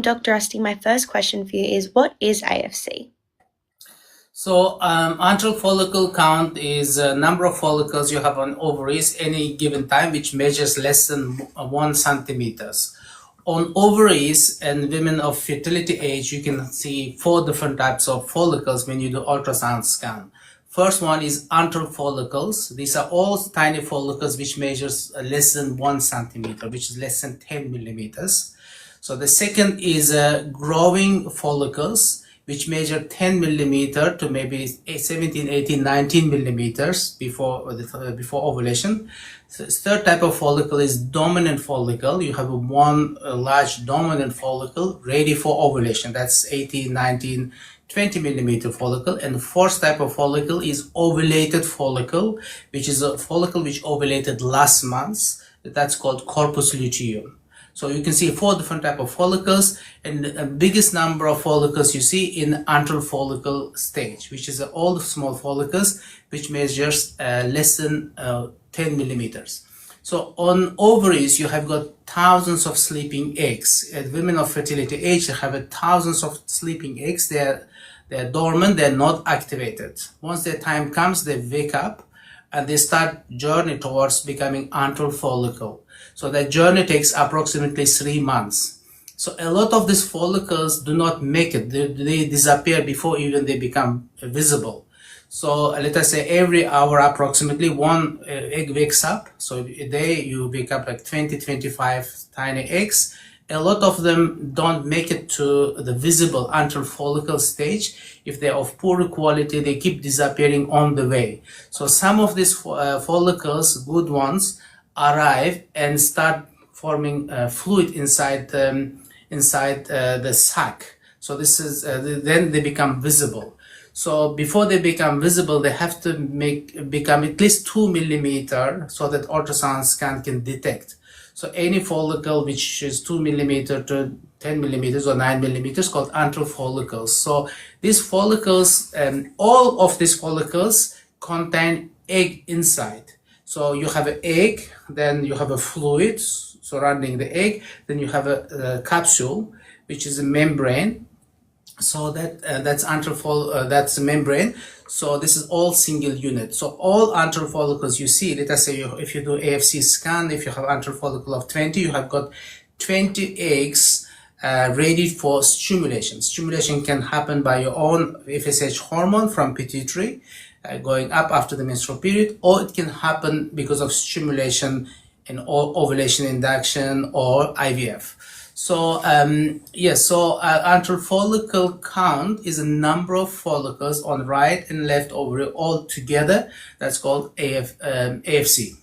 Dr. Rusty, my first question for you is, what is AFC? So antral follicle count is a number of follicles you have on ovaries any given time, which measures less than 1 centimeters. On ovaries and women of fertility age, you can see 4 different types of follicles when you do ultrasound scan. First one is antral follicles. These are all tiny follicles which measures less than 1 centimeter, which is less than 10 millimeters. So the second is growing follicles, which measure 10 millimeter to maybe 17, 18, 19 millimeters before ovulation. So third type of follicle is dominant follicle. You have one large dominant follicle ready for ovulation. That's 18, 19, 20 millimeter follicle. And the fourth type of follicle is ovulated follicle, which is a follicle which ovulated last month. That's called corpus luteum. So you can see 4 different type of follicles, and the biggest number of follicles you see in antral follicle stage, which is all the small follicles, which measures less than 10 millimeters. So on ovaries, you have got thousands of sleeping eggs. At women of fertility age, they have thousands of sleeping eggs. They're dormant, they're not activated. Once their time comes, they wake up and they start journey towards becoming antral follicle. So that journey takes approximately 3 months. So a lot of these follicles do not make it. They disappear before even they become visible. So let us say every hour approximately one egg wakes up. So a day you wake up like 20, 25 tiny eggs. A lot of them don't make it to the visible antral follicle stage. If they're of poor quality, they keep disappearing on the way. So some of these follicles, good ones, arrive and start forming fluid inside the sac. So this is then they become visible. So before they become visible, they have to become at least 2 millimeter so that ultrasound scan can detect. So any follicle which is 2 millimeter to 10 millimeters or 9 millimeters called antral follicles. So these follicles, all of these follicles contain egg inside. So you have an egg, then you have a fluid surrounding the egg, then you have a capsule, which is a membrane. So that's that's a membrane. So this is all single unit. So all antral follicles you see, let us say if you do AFC scan, if you have antral follicle of 20, you have got 20 eggs ready for stimulation. Stimulation can happen by your own FSH hormone from pituitary, going up after the menstrual period, or it can happen because of stimulation in ovulation induction or IVF. So antral follicle count is a number of follicles on right and left ovary all together. That's called AFC.